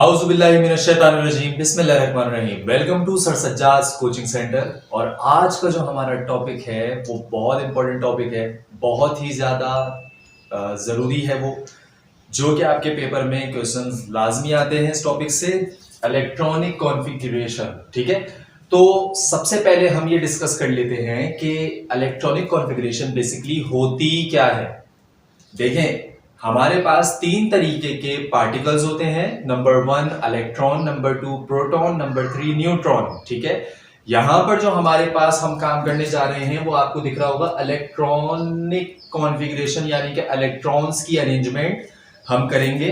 औज़ुबिल्लाहिमिनश्शैतानिर्रजीम बिस्मिल्लाहिर्रहमानिर्रहीम। Welcome to sir Sajjad coaching centre. और आज का जो हमारा टॉपिक है वो बहुत इंपॉर्टेंट टॉपिक है, बहुत ही ज़्यादा ज़रूरी है वो, जो कि आपके पेपर में क्वेश्चंस लाजमी आते हैं इस टॉपिक से, इलेक्ट्रॉनिक कॉन्फ़िगरेशन। ठीक है, तो सबसे पहले हम ये डिस्कस कर लेते हैं कि इलेक्ट्रॉनिक कॉन्फ़िगरेशन बेसिकली होती क्या है। देखें, हमारे पास तीन तरीके के पार्टिकल्स होते हैं। Number 1 electron, number 2 proton, number 3 neutron. ठीक है, यहां पर जो हमारे पास हम काम करने जा रहे हैं वो आपको दिख रहा होगा इलेक्ट्रॉनिक कॉन्फ़िगरेशन, यानी कि इलेक्ट्रॉन्स की अरेंजमेंट हम करेंगे।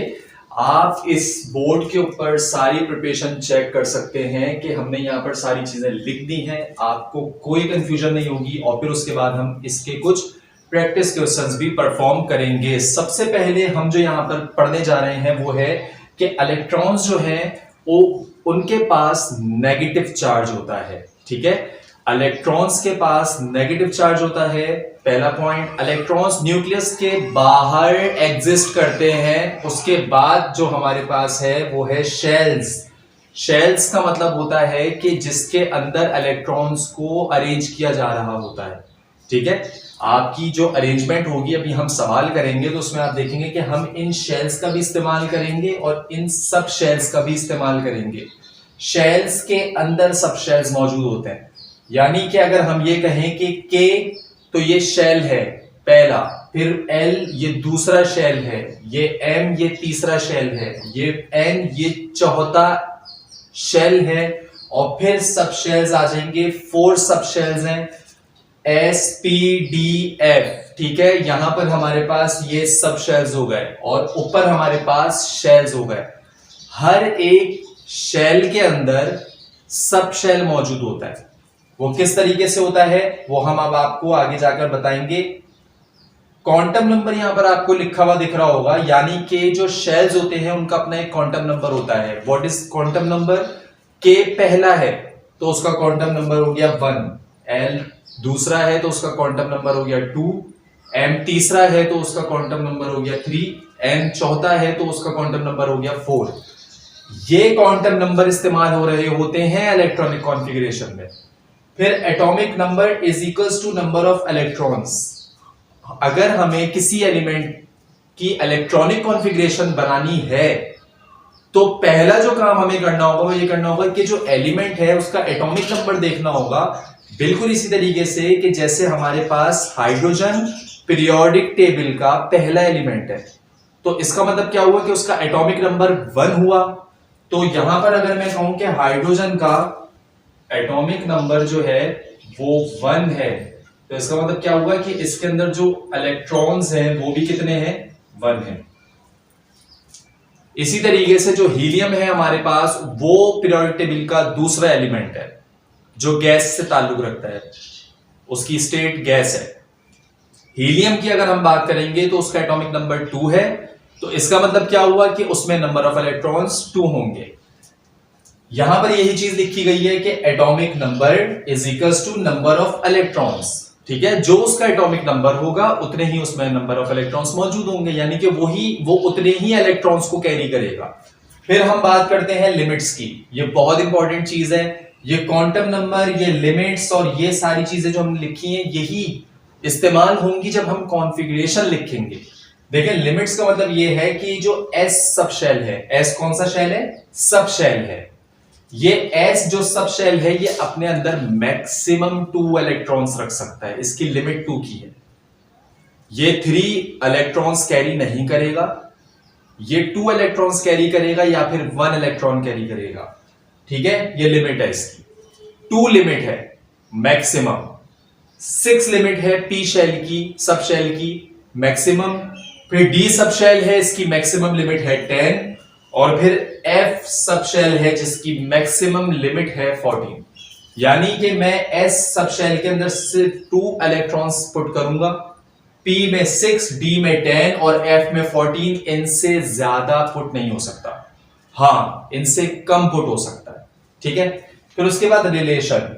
आप इस बोर्ड के ऊपर सारी प्रिपरेशन चेक कर सकते हैं कि हमने यहाँ पर सारी चीजें लिख दी हैं, आपको कोई कंफ्यूजन नहीं होगी। और फिर उसके बाद हम इसके कुछ प्रैक्टिस क्वेश्चंस भी परफॉर्म करेंगे। सबसे पहले हम जो यहां पर पढ़ने जा रहे हैं वो है कि इलेक्ट्रॉन्स जो हैं वो उनके पास नेगेटिव चार्ज होता है। ठीक है, इलेक्ट्रॉन्स के पास नेगेटिव चार्ज होता है। पहला पॉइंट, इलेक्ट्रॉन्स न्यूक्लियस के बाहर एग्जिस्ट करते हैं। उसके बाद जो हमारे पास है वो है शेल्स। शेल्स का मतलब होता है कि जिसके अंदर इलेक्ट्रॉन्स को अरेंज किया जा रहा होता है। ठीक है, आपकी जो अरेंजमेंट होगी, अभी हम सवाल करेंगे तो उसमें आप देखेंगे कि हम इन शेल्स का भी इस्तेमाल करेंगे और इन सब शेल्स का भी इस्तेमाल करेंगे। शेल्स के अंदर सब शेल्स मौजूद होते हैं, यानी कि अगर हम ये कहें कि के तो ये शेल है पहला, फिर एल ये दूसरा शेल है, ये एम ये तीसरा शेल है, ये एन ये चौथा शेल है, और फिर सब शेल्स आ जाएंगे। 4 सब शेल्स हैं, एस पी डी एफ। ठीक है, यहां पर हमारे पास ये सब शेल्स हो गए और ऊपर हमारे पास शेल्स हो गए। हर एक शेल के अंदर सब शेल मौजूद होता है। वो किस तरीके से होता है वो हम अब आपको आगे जाकर बताएंगे। क्वांटम नंबर यहां पर आपको लिखा हुआ दिख रहा होगा, यानी कि जो शेल्स होते हैं उनका अपना एक क्वांटम नंबर होता है। What is quantum number? के पहला है तो उसका क्वांटम नंबर हो गया 1, एल दूसरा है तो उसका क्वांटम नंबर हो गया 2, एम तीसरा है तो उसका क्वांटम नंबर हो गया 3, एन चौथा है तो उसका क्वांटम नंबर हो गया 4। ये क्वांटम नंबर इस्तेमाल हो रहे होते हैं इलेक्ट्रॉनिक कॉन्फ़िगरेशन में। फिर atomic number is equals to number of electrons. अगर हमें किसी एलिमेंट की इलेक्ट्रॉनिक कॉन्फ़िगरेशन बनानी है तो पहला जो काम हमें करना होगा वो ये करना होगा कि जो एलिमेंट है उसका एटॉमिक नंबर देखना होगा। बिल्कुल इसी तरीके से कि जैसे हमारे पास हाइड्रोजन पीरियोडिक टेबल का पहला एलिमेंट है, तो इसका मतलब क्या हुआ कि उसका एटॉमिक नंबर 1 हुआ। तो यहां पर अगर मैं कहूं कि हाइड्रोजन का एटॉमिक नंबर जो है वो 1 है, तो इसका मतलब क्या हुआ कि इसके अंदर जो इलेक्ट्रॉन्स हैं वो भी कितने हैं? 1 है। इसी तरीके से जो हीलियम है हमारे पास, वो पीरियोडिक टेबल का दूसरा एलिमेंट है जो गैस से ताल्लुक रखता है, उसकी स्टेट गैस है। हीलियम की अगर हम बात करेंगे तो उसका एटॉमिक नंबर 2 है, तो इसका मतलब क्या हुआ कि उसमें नंबर ऑफ इलेक्ट्रॉन्स 2 होंगे। यहां पर यही चीज लिखी गई है कि atomic number is equals to number of electrons. ठीक है, जो उसका एटॉमिक नंबर होगा उतने ही उसमें नंबर ऑफ इलेक्ट्रॉन्स मौजूद होंगे, यानी कि वो उतने ही इलेक्ट्रॉन्स को कैरी करेगा। फिर हम बात करते हैं लिमिट्स की। ये बहुत इंपॉर्टेंट चीज है। ये क्वांटम नंबर, ये लिमिट्स और ये सारी चीजें जो हमने लिखी हैं यही इस्तेमाल होंगी जब हम कॉन्फ़िगरेशन लिखेंगे। देखिए, लिमिट्स का मतलब ये है कि जो एस सब शेल है, एस कौन सा शेल है? सब शेल है। ये एस जो सब शेल है ये अपने अंदर मैक्सिमम 2 इलेक्ट्रॉन्स रख सकता है, इसकी लिमिट 2 की है। ये 3 इलेक्ट्रॉन्स कैरी नहीं करेगा, ये 2 इलेक्ट्रॉन्स कैरी करेगा या फिर 1 इलेक्ट्रॉन कैरी करेगा। ठीक है, ये लिमिट है इसकी। 2 लिमिट है मैक्सिमम, 6 लिमिट है पी शेल की, सब शेल की मैक्सिमम। फिर डी सब शेल है, इसकी मैक्सिमम लिमिट है 10, और फिर एफ सब शेल है जिसकी मैक्सिमम लिमिट है 14। यानी कि मैं एस सब शेल के अंदर सिर्फ 2 इलेक्ट्रॉन्स पुट करूंगा, पी में 6, डी में 10 और एफ में 14। इनसे ज्यादा पुट नहीं हो सकता, हां इनसे कम पुट हो सकता है। ठीक है, फिर उसके बाद रिलेशन।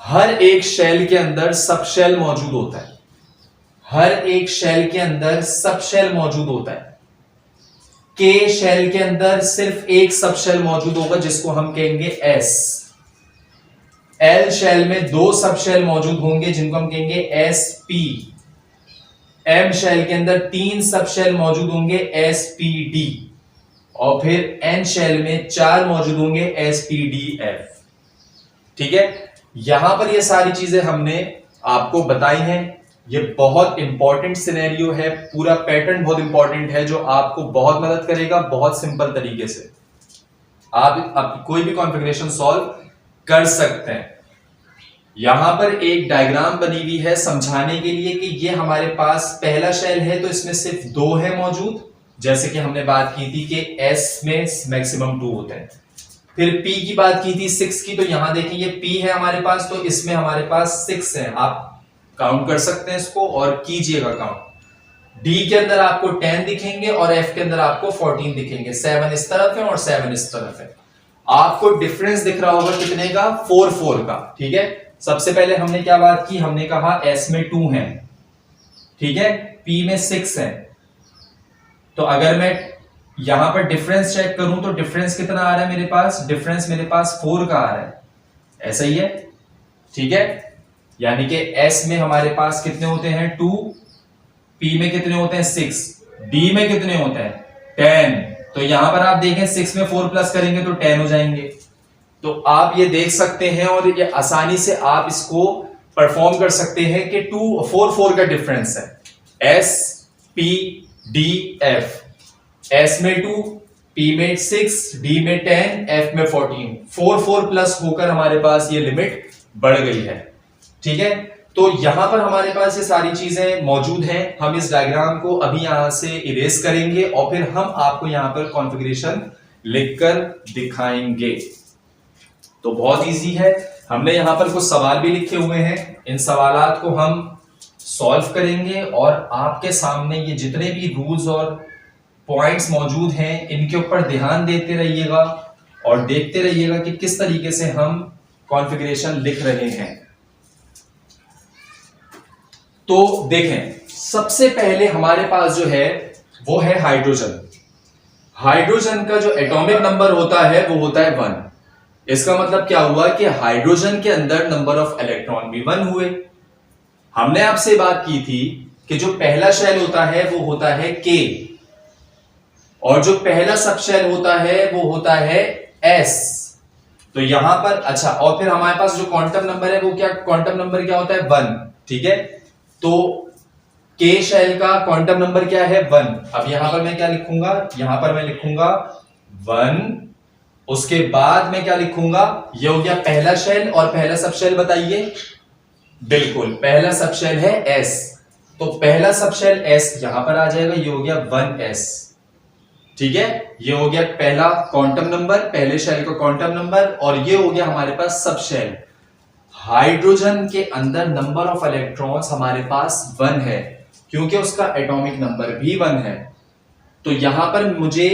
हर एक शेल के अंदर सब शेल मौजूद होता है, हर एक शेल के अंदर सब शेल मौजूद होता है। के शेल के अंदर सिर्फ एक सब शेल मौजूद होगा जिसको हम कहेंगे एस। एल शेल में दो सब शेल मौजूद होंगे जिनको हम कहेंगे एस पी। एम शेल के अंदर तीन सब शेल मौजूद होंगे एस पी डी। और फिर एन शेल में चार मौजूद होंगे एस पी डी एफ। ठीक है, यहां पर ये सारी चीजें हमने आपको बताई हैं। ये बहुत इंपॉर्टेंट सिनेरियो है, पूरा पैटर्न बहुत इंपॉर्टेंट है जो आपको बहुत मदद करेगा। बहुत सिंपल तरीके से आप कोई भी कॉन्फ़िगरेशन सॉल्व कर सकते हैं। यहां पर एक डायग्राम बनी हुई है समझाने के लिए कि ये हमारे पास पहला शेल है तो इसमें सिर्फ दो है मौजूद, जैसे कि हमने बात की थी कि एस में मैक्सिमम 2 होते हैं। फिर P की बात की थी 6 की, तो यहां देखिए ये P है हमारे पास, तो इसमें हमारे पास 6 है। आप काउंट कर सकते हैं इसको और कीजिएगा काउंट। D के अंदर आपको 10 दिखेंगे और F के अंदर आपको 14 दिखेंगे। 7 इस तरफ है और 7 इस तरफ है। आपको डिफरेंस दिख रहा होगा कितने का? 4 का। ठीक है, सबसे पहले हमने क्या बात की? हमने कहा S में 2 है, ठीक है, P में 6 है। तो अगर मैं यहां पर डिफरेंस चेक करूं तो डिफरेंस कितना आ रहा है मेरे पास? डिफरेंस मेरे पास 4 का आ रहा है। ऐसा ही है, ठीक है, यानी कि S में हमारे पास कितने होते हैं? 2, P में कितने होते हैं? 6, D में कितने होते हैं? 10। तो यहां पर आप देखें 6 में 4 प्लस करेंगे तो 10 हो जाएंगे। तो आप ये देख सकते हैं और ये आसानी से आप इसको परफॉर्म कर सकते हैं कि 4 का डिफरेंस है। S P D F, S में 2, P में 6, D में 10, F में 14। 4 प्लस होकर हमारे पास ये लिमिट बढ़ गई है। ठीक है, तो यहां पर हमारे पास ये सारी चीजें मौजूद हैं। हम इस डायग्राम को अभी यहां से इरेज करेंगे और फिर हम आपको यहां पर कॉन्फ़िगरेशन लिखकर दिखाएंगे। तो बहुत इजी है। हमने यहां पर कुछ सवाल भी लिखे हुए हैं, इन सवालात को हम सॉल्व करेंगे और आपके सामने ये जितने भी रूल्स और पॉइंट्स मौजूद हैं इनके ऊपर ध्यान देते रहिएगा और देखते रहिएगा कि किस तरीके से हम कॉन्फ़िगरेशन लिख रहे हैं। तो देखें, सबसे पहले हमारे पास जो है वो है हाइड्रोजन। हाइड्रोजन का जो एटॉमिक नंबर होता है वो होता है 1। इसका मतलब क्या हुआ कि हाइड्रोजन के अंदर नंबर ऑफ इलेक्ट्रॉन भी 1 हुए। हमने आपसे बात की थी कि जो पहला शेल होता है वो होता है K और जो पहला सब शेल होता है वो होता है S। तो यहां पर अच्छा, और फिर हमारे पास जो क्वांटम नंबर है वो क्या, क्वांटम नंबर क्या होता है? 1। ठीक है, तो K शेल का क्वांटम नंबर क्या है? 1। अब यहां पर मैं क्या लिखूंगा? यहां पर मैं लिखूंगा 1। उसके बाद मैं क्या लिखूंगा? ये हो गया पहला शेल और पहला सब शेल बताइए। बिल्कुल, पहला सब शेल है S, तो पहला सब शेल S यहां पर आ जाएगा। ये हो गया 1S। ठीक है, ये हो गया पहला क्वांटम नंबर, पहले शेल का क्वांटम नंबर, और ये हो गया हमारे पास सब शेल। हाइड्रोजन के अंदर नंबर ऑफ इलेक्ट्रॉन्स हमारे पास 1 है क्योंकि उसका एटॉमिक नंबर भी 1 है। तो यहां पर मुझे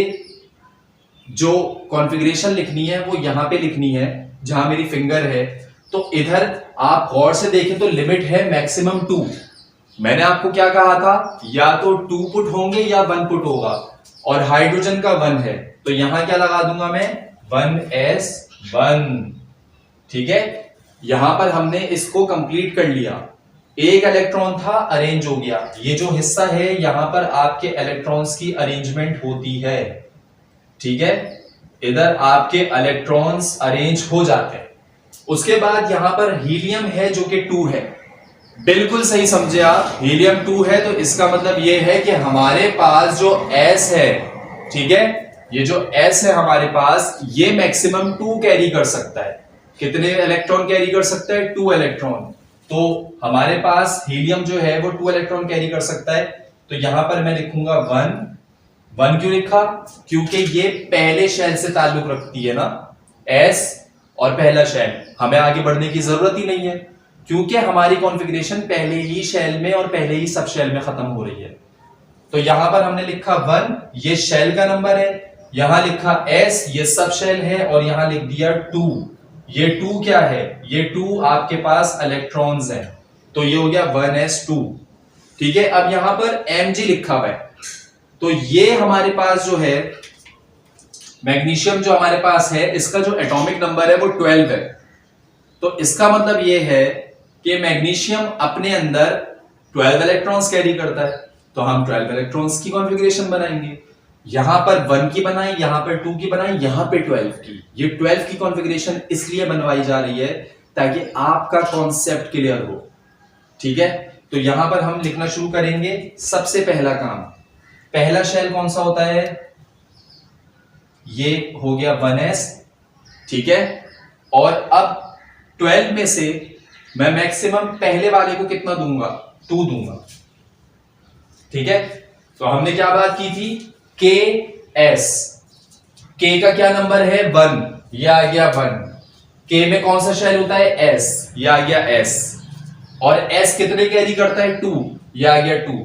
जो कॉन्फ़िगरेशन लिखनी है वो यहां पे लिखनी है जहां मेरी फिंगर है। तो इधर आप गौर से देखें तो लिमिट है मैक्सिमम 2। मैंने आपको क्या कहा था? या तो 2 पुट होंगे या 1 पुट होगा, और हाइड्रोजन का 1 है तो यहां क्या लगा दूंगा मैं? 1s1। ठीक है, यहां पर हमने इसको कंप्लीट कर लिया। एक इलेक्ट्रॉन था, अरेंज हो गया। ये जो हिस्सा है यहां पर आपके इलेक्ट्रॉन्स की अरेंजमेंट होती है। ठीक है, इधर आपके इलेक्ट्रॉन्स अरेंज हो जाते हैं। उसके बाद यहां पर हीलियम है जो कि 2 है। बिल्कुल सही समझे आप, हीलियम 2 है तो इसका मतलब यह है कि हमारे पास जो S है, ठीक है, ये जो S है हमारे पास, ये मैक्सिमम 2 कैरी कर सकता है। कितने इलेक्ट्रॉन कैरी कर सकता है? 2 इलेक्ट्रॉन। तो हमारे पास हीलियम जो है वो 2 इलेक्ट्रॉन कैरी कर सकता है। तो यहां पर मैं लिखूंगा 1 क्यों लिखा? क्योंकि ये पहले शेल से ताल्लुक रखती है ना, S और पहला शेल। हमें आगे बढ़ने की जरूरत ही नहीं है क्योंकि हमारी कॉन्फ़िगरेशन पहले ही शेल में और पहले ही सब शेल में खत्म हो रही है। तो यहां पर हमने लिखा 1, ये शेल का नंबर है। यहां लिखा S, ये सब शेल है, और यहां लिख दिया 2। ये 2 क्या है? ये 2 आपके पास इलेक्ट्रॉन्स हैं, तो ये हो गया 1s2। ठीक है, अब यहां पर Mg लिखा हुआ है। तो ये हमारे पास जो है मैग्नीशियम जो हमारे पास है, इसका जो एटॉमिक नंबर है वो 12 है। तो इसका मतलब ये है कि मैग्नीशियम अपने अंदर 12 इलेक्ट्रॉन्स कैरी करता है। तो हम 12 इलेक्ट्रॉन्स की कॉन्फ़िगरेशन बनाएंगे। यहां पर 1 की बनाई, यहां पर 2 की बनाई, यहां पे 12 की। ये 12 की कॉन्फ़िगरेशन इसलिए बनवाई जा रही है ताकि आपका कॉन्सेप्ट क्लियर हो। ठीक है, तो यहां पर हम लिखना शुरू करेंगे। सबसे पहला काम, पहला शेल कौन सा होता है? ये हो गया 1s। ठीक है, और अब 12 में से मैं मैक्सिमम पहले वाले को कितना दूंगा? 2 दूंगा। ठीक है, तो हमने क्या बात की थी? के एस, के का क्या नंबर है? 1, ये आ गया 1। के में कौन सा शेल होता है? एस, ये आ गया एस। और एस कितने कैरी करता है? 2, ये आ गया 2।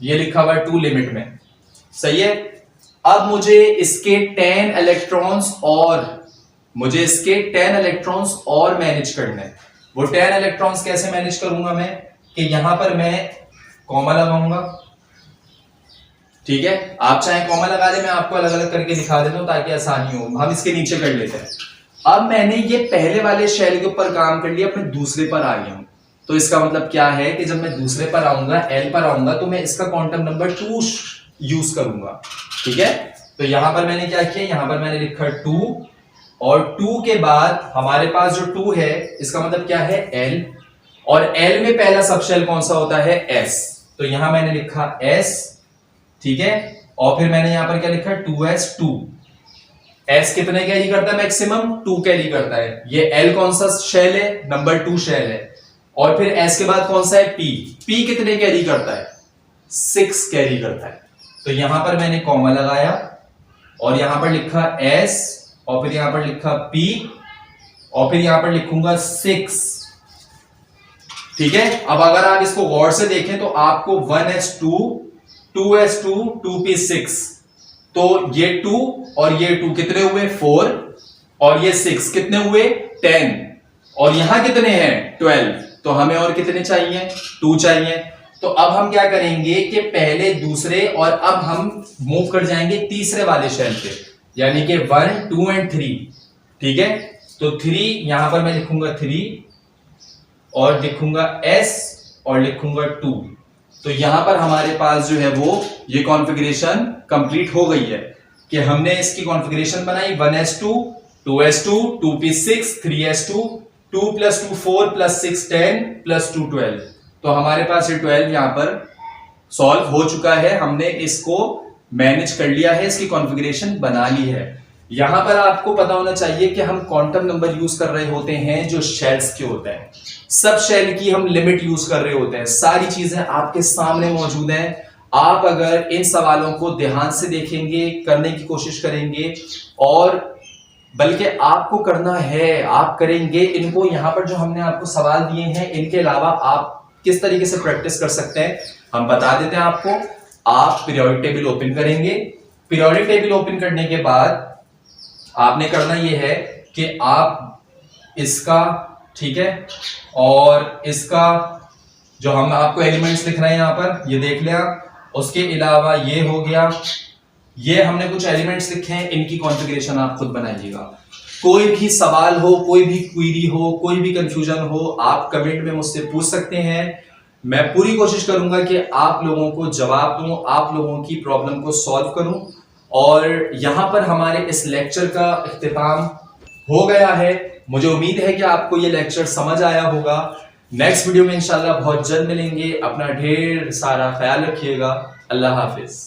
ये लिखा हुआ है 2 लिमिट में। सही है। अब मुझे इसके 10 इलेक्ट्रॉन्स और मैनेज करना है। वो 10 इलेक्ट्रॉन्स कैसे मैनेज करूंगा मैं? कि यहां पर मैं कॉमा लगाऊंगा। ठीक है, आप चाहे कॉमा लगा ले, मैं आपको अलग अलग करके दिखा देता हूं ताकि आसानी हो। हम इसके नीचे कर लेते हैं। अब मैंने ये पहले वाले शेल के ऊपर काम कर लिया, अपने दूसरे पर आ गया हूं। तो इसका मतलब क्या है कि जब मैं दूसरे पर आऊंगा, एल पर आऊंगा, तो मैं इसका क्वांटम नंबर 2 यूज करूंगा। ठीक है, तो यहां पर मैंने क्या किया? यहां पर मैंने लिखा 2, और 2 के बाद हमारे पास जो 2 है, इसका मतलब क्या है? एल। और एल में पहला सबशेल कौन सा होता है? एस। तो यहां मैंने लिखा एस। ठीक है, और फिर मैंने यहां पर क्या लिखा? 2s2। एस कितने कैरी करता है? मैक्सिमम 2 कैरी करता है। ये एल कौन सा शेल है? नंबर 2 शेल है। और फिर एस के बाद कौन सा है? पी। पी कितने कैरी करता है? 6 कैरी करता है। तो यहां पर मैंने कॉमा लगाया और यहां पर लिखा S, और फिर यहां पर लिखा P, और फिर यहां पर लिखूंगा 6। ठीक है, अब अगर आप इसको गौर से देखें तो आपको 1s2, 2s2, 2p6, तो ये 2 और ये 2 कितने हुए? 4, और ये 6 कितने हुए? 10, और यहां कितने हैं? 12। तो हमें और कितने चाहिए? 2 चाहिए। तो अब हम क्या करेंगे कि पहले दूसरे, और अब हम मूव कर जाएंगे तीसरे वाले शेल पे, यानी कि 1, 2 एंड 3। ठीक है, तो 3 यहां पर मैं लिखूंगा 3, और लिखूंगा S, और लिखूंगा 2। तो यहां पर हमारे पास जो है वो ये कॉन्फ़िगरेशन कंप्लीट हो गई है कि हमने इसकी कॉन्फ़िगरेशन बनाई 1s2, 2s2, 2p6, 3s2, 2 + 2 4 + 6 10 + 2 12। तो हमारे पास ये 12 यहां पर सॉल्व हो चुका है। हमने इसको मैनेज कर लिया है, इसकी कॉन्फ़िगरेशन बना ली है। यहां पर आपको पता होना चाहिए कि हम क्वांटम नंबर यूज कर रहे होते हैं जो शेल्स के होते हैं। सब शेल की हम लिमिट यूज कर रहे होते हैं। सारी चीजें आपके सामने मौजूद हैं। आप अगर इन सवालों को ध्यान से देखेंगे, करने की कोशिश करेंगे, और बल्कि आपको करना है, आप करेंगे इनको। यहां पर जो हमने आपको सवाल दिए हैं, इनके अलावा आप किस तरीके से प्रैक्टिस कर सकते हैं हम बता देते हैं आपको। आप पीरियोडिक टेबल ओपन करेंगे। पीरियोडिक टेबल ओपन करने के बाद आपने करना यह है कि आप इसका, ठीक है, और इसका जो हम आपको एलिमेंट्स लिख रहे हैं यहां पर, ये देख लिया। उसके अलावा ये हो गया, ये हमने कुछ एलिमेंट्स लिखे हैं, इनकी कॉन्फ़िगरेशन आप खुद बनाइएगा। कोई भी सवाल हो, कोई भी क्वेरी हो, कोई भी कंफ्यूजन हो, आप कमेंट में मुझसे पूछ सकते हैं। मैं पूरी कोशिश करूंगा कि आप लोगों को जवाब दूं, आप लोगों की प्रॉब्लम को सॉल्व करूं। और यहां पर हमारे इस लेक्चर का इख्तिताम हो गया है। मुझे उम्मीद है कि आपको ये लेक्चर समझ आया होगा। नेक्स्ट वीडियो में इंशाल्लाह बहुत जल्द मिलेंगे। अपना ढेर सारा ख्याल रखिएगा। अल्लाह हाफिज।